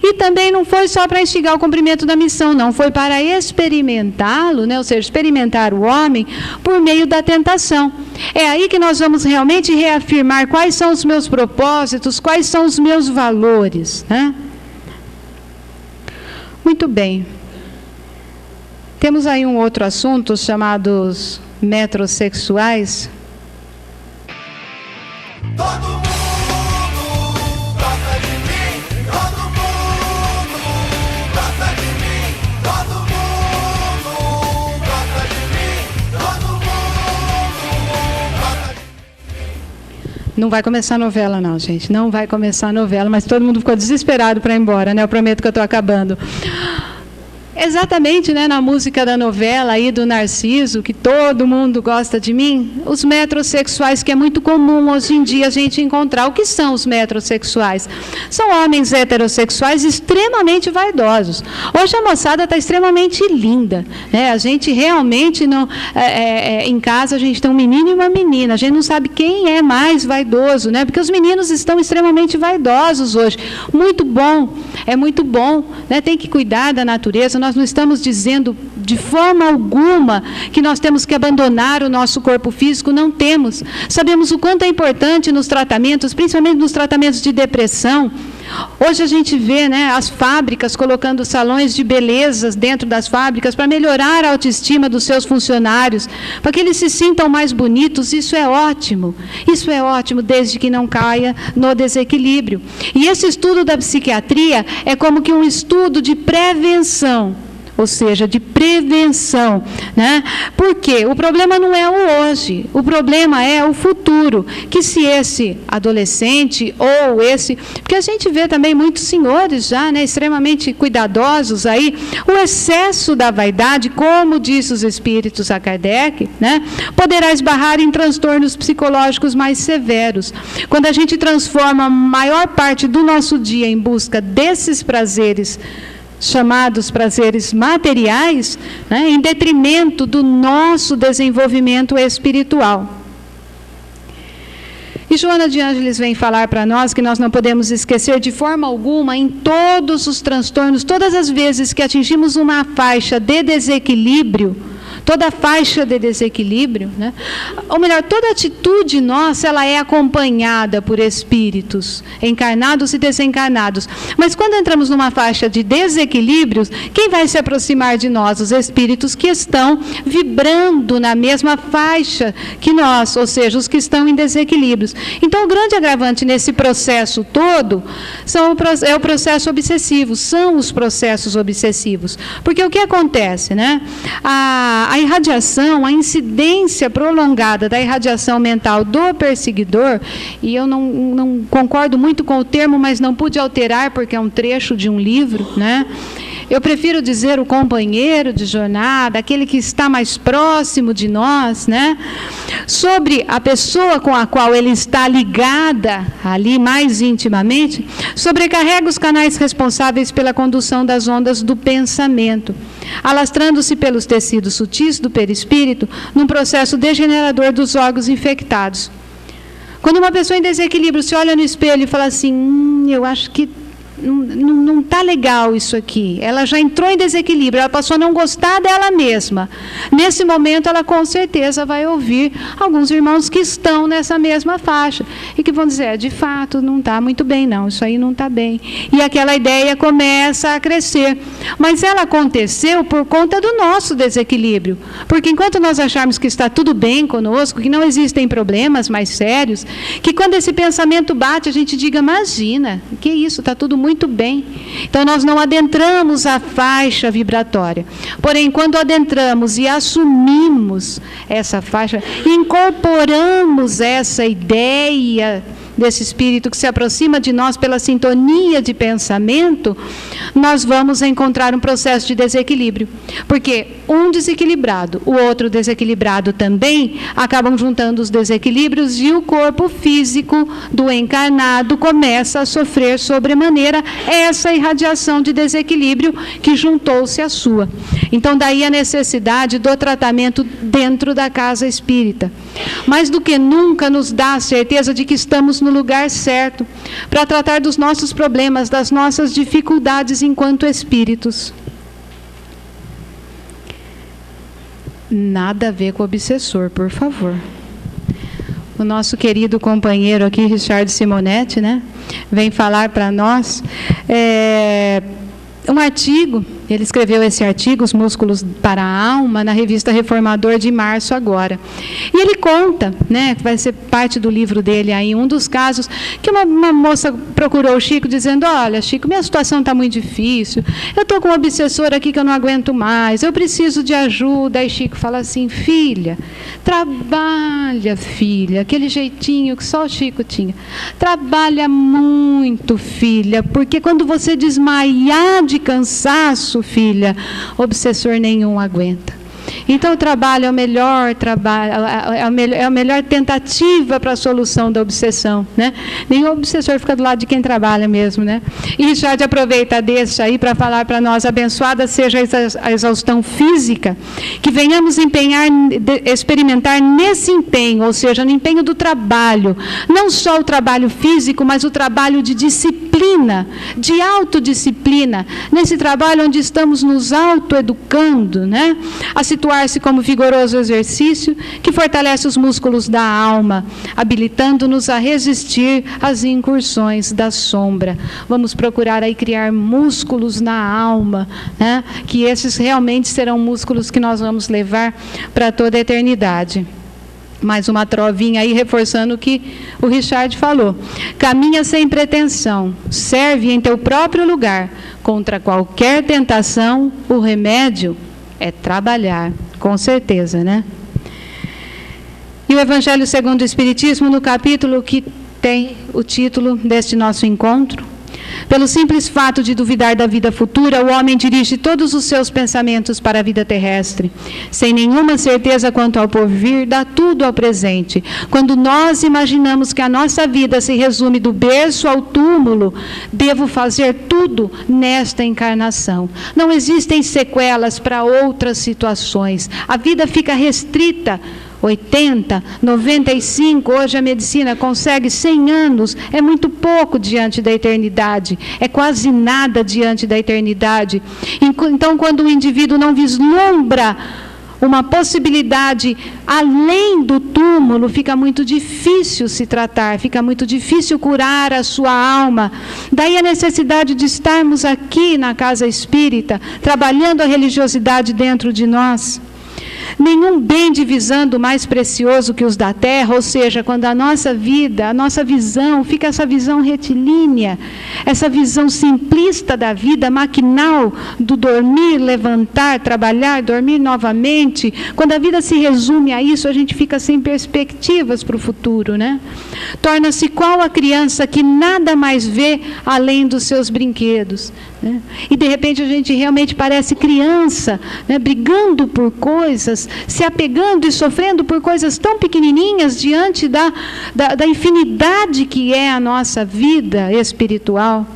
Speaker 1: E também não foi só para instigar o cumprimento da missão, não, foi para experimentá-lo, né? Ou seja, experimentar o homem por meio da tentação. É aí que nós vamos realmente reafirmar quais são os meus propósitos, quais são os meus valores, né? Muito bem. Temos aí um outro assunto, chamados metrosexuais.
Speaker 3: Todo mundo gosta de mim, todo mundo gosta de mim, todo mundo gosta de mim, todo mundo gosta de mim.
Speaker 1: Não vai começar a novela não, gente, não vai começar a novela, mas todo mundo ficou desesperado para ir embora, né? Eu prometo que eu estou acabando. Exatamente, né, na música da novela aí do Narciso, que todo mundo gosta de mim, os metrosexuais, que é muito comum hoje em dia a gente encontrar. O que são os metrosexuais? São homens heterossexuais extremamente vaidosos. Hoje a moçada está extremamente linda, né? A gente realmente não, em casa a gente tem um menino e uma menina, a gente não sabe quem é mais vaidoso, né? Porque os meninos estão extremamente vaidosos hoje. Muito bom, é muito bom, né? Tem que cuidar da natureza. Nós não estamos dizendo de forma alguma que nós temos que abandonar o nosso corpo físico, não temos. Sabemos o quanto é importante nos tratamentos, principalmente nos tratamentos de depressão. Hoje a gente vê, né, as fábricas colocando salões de belezas dentro das fábricas para melhorar a autoestima dos seus funcionários, para que eles se sintam mais bonitos. Isso é ótimo desde que não caia no desequilíbrio. E esse estudo da psiquiatria é como que um estudo de prevenção, ou seja, de prevenção, né? Porque o problema não é o hoje, o problema é o futuro, que se esse adolescente ou esse... Porque a gente vê também muitos senhores já, né, extremamente cuidadosos aí, o excesso da vaidade, como diz os espíritos a Kardec, né, poderá esbarrar em transtornos psicológicos mais severos. Quando a gente transforma a maior parte do nosso dia em busca desses prazeres, chamados prazeres materiais, né, em detrimento do nosso desenvolvimento espiritual. E Joana de Ângeles vem falar para nós que nós não podemos esquecer de forma alguma, em todos os transtornos, todas as vezes que atingimos uma faixa de desequilíbrio, toda faixa de desequilíbrio, né? Ou melhor, toda atitude nossa, ela é acompanhada por espíritos, encarnados e desencarnados. Mas quando entramos numa faixa de desequilíbrios, quem vai se aproximar de nós? Os espíritos que estão vibrando na mesma faixa que nós, ou seja, os que estão em desequilíbrios. Então, o grande agravante nesse processo todo é o processo obsessivo, são os processos obsessivos. Porque o que acontece, né? A irradiação, a incidência prolongada da irradiação mental do perseguidor, e eu não concordo muito com o termo, mas não pude alterar porque é um trecho de um livro, né? Eu prefiro dizer o companheiro de jornada, aquele que está mais próximo de nós, né? Sobre a pessoa com a qual ele está ligada ali mais intimamente, sobrecarrega os canais responsáveis pela condução das ondas do pensamento, alastrando-se pelos tecidos sutis do perispírito num processo degenerador dos órgãos infectados. Quando uma pessoa em desequilíbrio se olha no espelho e fala assim, eu acho que não está legal isso aqui. Ela já entrou em desequilíbrio, ela passou a não gostar dela mesma. Nesse momento, ela com certeza vai ouvir alguns irmãos que estão nessa mesma faixa e que vão dizer, de fato, não está muito bem não, isso aí não está bem. E aquela ideia começa a crescer. Mas ela aconteceu por conta do nosso desequilíbrio. Porque enquanto nós acharmos que está tudo bem conosco, que não existem problemas mais sérios, que quando esse pensamento bate, a gente diga, imagina, que isso, está tudo muito bem. Então, nós não adentramos a faixa vibratória. Porém, quando adentramos e assumimos essa faixa, incorporamos essa ideia desse espírito que se aproxima de nós pela sintonia de pensamento, nós vamos encontrar um processo de desequilíbrio. Porque um desequilibrado, o outro desequilibrado também, acabam juntando os desequilíbrios e o corpo físico do encarnado começa a sofrer sobremaneira essa irradiação de desequilíbrio que juntou-se à sua. Então, daí a necessidade do tratamento dentro da casa espírita. Mais do que nunca nos dá a certeza de que estamos no lugar certo para tratar dos nossos problemas, das nossas dificuldades enquanto espíritos. Nada a ver com o obsessor, por favor. O nosso querido companheiro aqui, Richard Simonetti, né, vem falar para nós um artigo. Ele escreveu esse artigo, Os Músculos para a Alma, na revista Reformador de março agora. E ele conta, né, que vai ser parte do livro dele aí, um dos casos que uma moça procurou o Chico dizendo, olha, Chico, minha situação está muito difícil, eu estou com um obsessor aqui que eu não aguento mais, eu preciso de ajuda. Aí Chico fala assim, filha, trabalha, filha, aquele jeitinho que só o Chico tinha. Trabalha muito, filha, porque quando você desmaiar de cansaço, filha, obsessor nenhum aguenta. Então, o trabalho é o melhor trabalho, é a melhor tentativa para a solução da obsessão, né? Nenhum obsessor fica do lado de quem trabalha mesmo, né? E Richard aproveita deixa aí para falar para nós, abençoada seja a exaustão física, que venhamos experimentar nesse empenho, ou seja, no empenho do trabalho, não só o trabalho físico, mas o trabalho de disciplina, de autodisciplina, nesse trabalho onde estamos nos autoeducando, né? A situar-se como vigoroso exercício que fortalece os músculos da alma, habilitando-nos a resistir às incursões da sombra. Vamos procurar aí criar músculos na alma, né? Que esses realmente serão músculos que nós vamos levar para toda a eternidade. Mais uma trovinha aí reforçando o que o Richard falou. Caminha sem pretensão, serve em teu próprio lugar. Contra qualquer tentação, o remédio é trabalhar, com certeza, né? E o Evangelho segundo o Espiritismo, no capítulo que tem o título deste nosso encontro, pelo simples fato de duvidar da vida futura, o homem dirige todos os seus pensamentos para a vida terrestre. Sem nenhuma certeza quanto ao porvir, dá tudo ao presente. Quando nós imaginamos que a nossa vida se resume do berço ao túmulo, devo fazer tudo nesta encarnação. Não existem sequelas para outras situações. A vida fica restrita. 80, 95, hoje a medicina consegue 100 anos, é muito pouco diante da eternidade, é quase nada diante da eternidade. Então, quando o indivíduo não vislumbra uma possibilidade além do túmulo, fica muito difícil se tratar, fica muito difícil curar a sua alma. Daí a necessidade de estarmos aqui na casa espírita, trabalhando a religiosidade dentro de nós. Nenhum bem divisando mais precioso que os da terra, ou seja, quando a nossa vida, a nossa visão, fica essa visão retilínea, essa visão simplista da vida, maquinal, do dormir, levantar, trabalhar, dormir novamente. Quando a vida se resume a isso, a gente fica sem perspectivas para o futuro, né? Torna-se qual a criança que nada mais vê além dos seus brinquedos, né? E de repente a gente realmente parece criança, né? Brigando por coisas, se apegando e sofrendo por coisas tão pequenininhas diante da infinidade que é a nossa vida espiritual.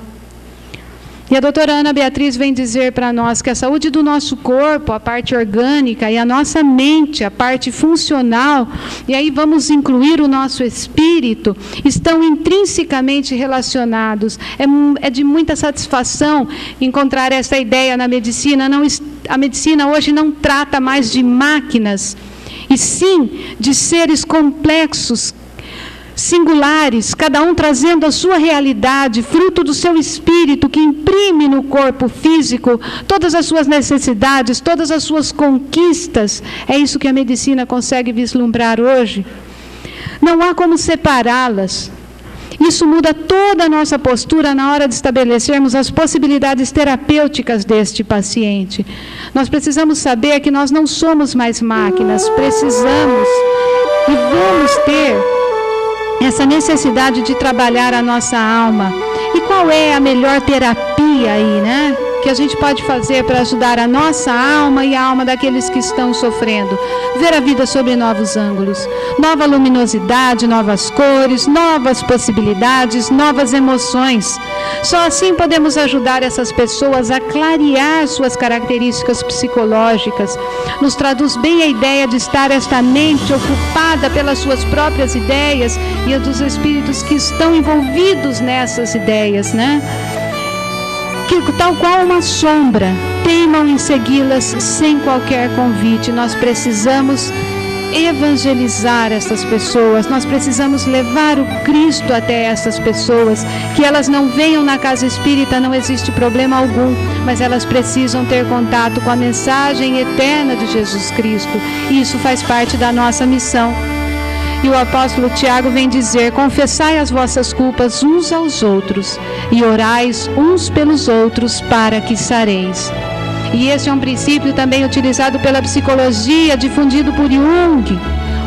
Speaker 1: E a doutora Ana Beatriz vem dizer para nós que a saúde do nosso corpo, a parte orgânica, e a nossa mente, a parte funcional, e aí vamos incluir o nosso espírito, estão intrinsecamente relacionados. É de muita satisfação encontrar essa ideia na medicina. A medicina hoje não trata mais de máquinas, e sim de seres complexos, singulares, cada um trazendo a sua realidade, fruto do seu espírito, que imprime no corpo físico todas as suas necessidades, todas as suas conquistas. É isso que a medicina consegue vislumbrar hoje. Não há como separá-las. Isso muda toda a nossa postura na hora de estabelecermos as possibilidades terapêuticas deste paciente. Nós precisamos saber que nós não somos mais máquinas, precisamos e vamos ter essa necessidade de trabalhar a nossa alma. E qual é a melhor terapia aí, né? Que a gente pode fazer para ajudar a nossa alma e a alma daqueles que estão sofrendo? Ver a vida sob novos ângulos, nova luminosidade, novas cores, novas possibilidades, novas emoções. Só assim podemos ajudar essas pessoas a clarear suas características psicológicas. Nos traduz bem a ideia de estar esta mente ocupada pelas suas próprias ideias e a dos espíritos que estão envolvidos nessas ideias, né? Que, tal qual uma sombra, teimam em segui-las sem qualquer convite. Nós precisamos evangelizar essas pessoas, nós precisamos levar o Cristo até essas pessoas, que elas não venham na casa espírita, não existe problema algum, mas elas precisam ter contato com a mensagem eterna de Jesus Cristo, e isso faz parte da nossa missão. E o apóstolo Tiago vem dizer: confessai as vossas culpas uns aos outros e orais uns pelos outros para que sareis. E esse é um princípio também utilizado pela psicologia, difundido por Jung,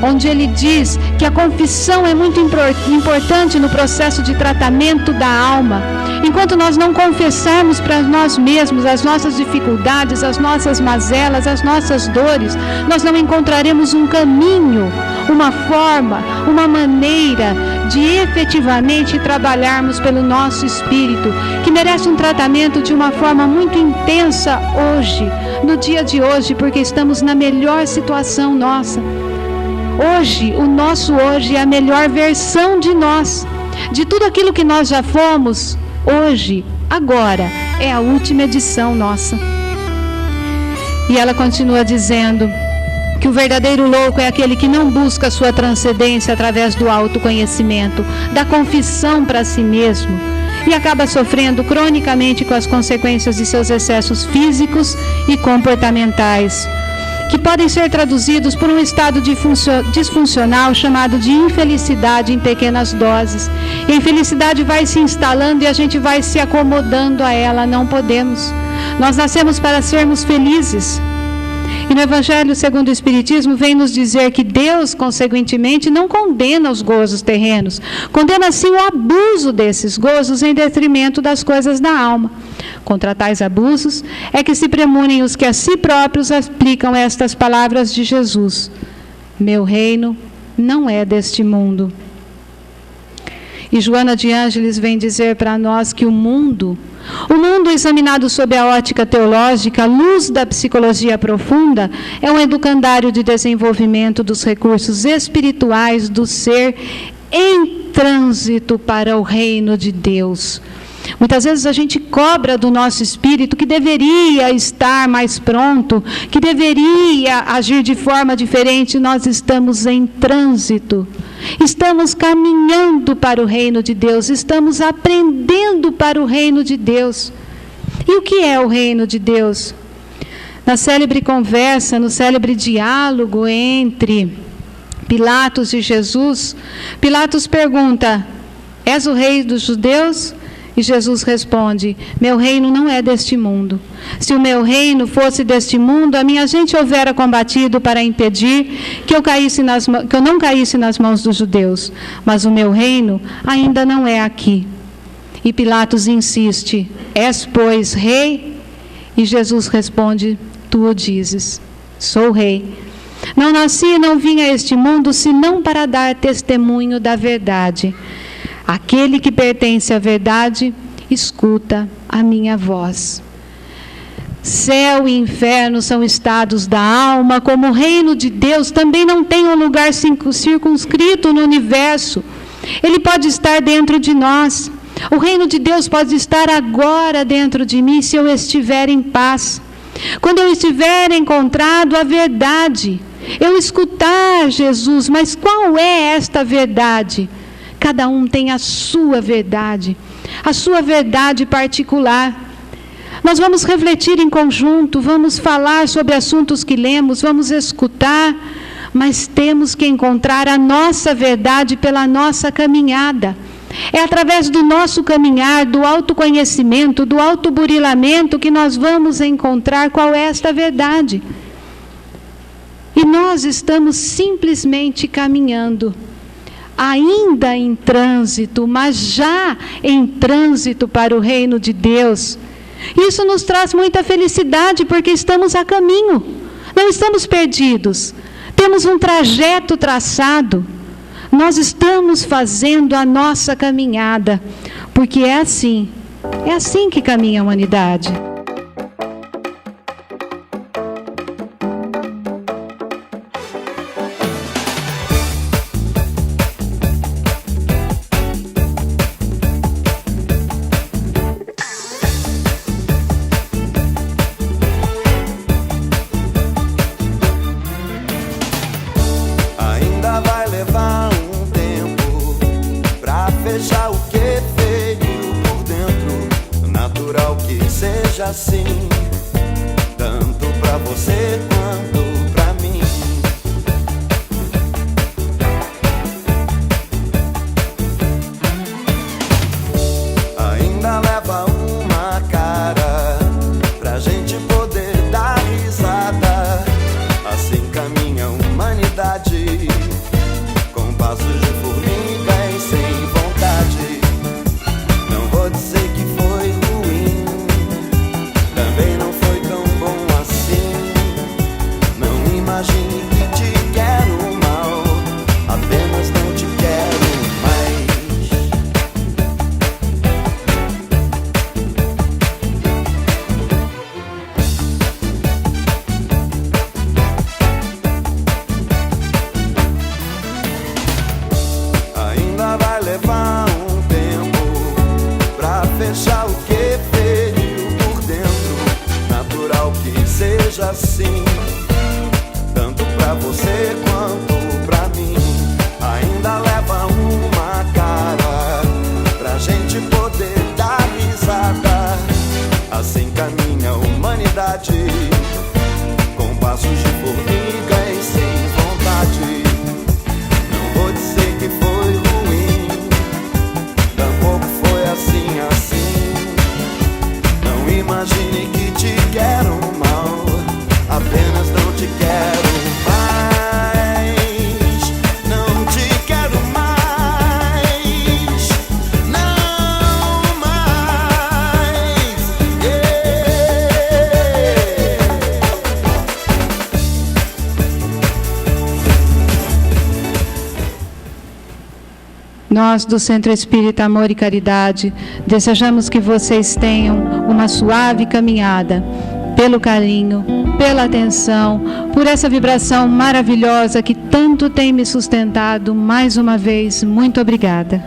Speaker 1: onde ele diz que a confissão é muito importante no processo de tratamento da alma. Enquanto nós não confessarmos para nós mesmos as nossas dificuldades, as nossas mazelas, as nossas dores, nós não encontraremos um caminho, uma forma, uma maneira de efetivamente trabalharmos pelo nosso espírito, que merece um tratamento de uma forma muito intensa hoje, no dia de hoje, porque estamos na melhor situação nossa. Hoje, o nosso hoje é a melhor versão de nós. De tudo aquilo que nós já fomos, hoje, agora, é a última edição nossa. E ela continua dizendo que o verdadeiro louco é aquele que não busca a sua transcendência através do autoconhecimento, da confissão para si mesmo, e acaba sofrendo cronicamente com as consequências de seus excessos físicos e comportamentais, que podem ser traduzidos por um estado disfuncional chamado de infelicidade em pequenas doses. E a infelicidade vai se instalando e a gente vai se acomodando a ela. Não podemos. Nós nascemos para sermos felizes. E no Evangelho segundo o Espiritismo vem nos dizer que Deus, consequentemente, não condena os gozos terrenos, condena sim o abuso desses gozos em detrimento das coisas da alma. Contra tais abusos é que se premunem os que a si próprios aplicam estas palavras de Jesus: meu reino não é deste mundo. E Joana de Ângeles vem dizer para nós que o mundo examinado sob a ótica teológica, à luz da psicologia profunda, é um educandário de desenvolvimento dos recursos espirituais do ser em trânsito para o reino de Deus. Muitas vezes a gente cobra do nosso espírito que deveria estar mais pronto, que deveria agir de forma diferente. Nós estamos em trânsito, estamos caminhando para o reino de Deus, estamos aprendendo para o reino de Deus. E o que é o reino de Deus? Na célebre conversa, no célebre diálogo entre Pilatos e Jesus, Pilatos pergunta: és o rei dos judeus? E Jesus responde: meu reino não é deste mundo. Se o meu reino fosse deste mundo, a minha gente houvera combatido para impedir que eu não caísse nas mãos dos judeus. Mas o meu reino ainda não é aqui. E Pilatos insiste: és, pois, rei? E Jesus responde: tu o dizes, sou rei. Não nasci e não vim a este mundo senão para dar testemunho da verdade. Aquele que pertence à verdade, escuta a minha voz. Céu e inferno são estados da alma, como o reino de Deus também não tem um lugar circunscrito no universo. Ele pode estar dentro de nós. O reino de Deus pode estar agora dentro de mim se eu estiver em paz. Quando eu estiver encontrado a verdade, eu escutar Jesus, mas qual é esta verdade? Cada um tem a sua verdade particular. Nós vamos refletir em conjunto, vamos falar sobre assuntos que lemos, vamos escutar, mas temos que encontrar a nossa verdade pela nossa caminhada. É através do nosso caminhar, do autoconhecimento, do autoburilamento que nós vamos encontrar qual é esta verdade. E nós estamos simplesmente caminhando, ainda em trânsito, mas já em trânsito para o reino de Deus. Isso nos traz muita felicidade, porque estamos a caminho, não estamos perdidos, temos um trajeto traçado, nós estamos fazendo a nossa caminhada, porque é assim que caminha a humanidade.
Speaker 3: Assim, tanto pra você quanto pra mim. Ainda leva uma cara pra gente poder dar risada. Assim caminha a humanidade, com passos de formiga e sem vontade. Não vou dizer que foi ruim, também não foi tão bom assim. Não imagine que te quero mal, apenas não te quero mais. Ainda vai levar um tempo pra fechar o que feriu por dentro. Natural que seja assim, tanto pra você quanto pra mim. Ainda leva uma cara pra gente poder dar risada. Assim caminha a humanidade, com passos de formiga e sem vontade. Não vou dizer que foi ruim, tampouco foi assim. Não imagine que te quero mal, apenas não te quero mais. Não te quero mais, não mais.
Speaker 1: Nós do Centro Espírita Amor e Caridade desejamos que vocês tenham uma suave caminhada, pelo carinho, pela atenção, por essa vibração maravilhosa que tanto tem me sustentado. Mais uma vez, muito obrigada.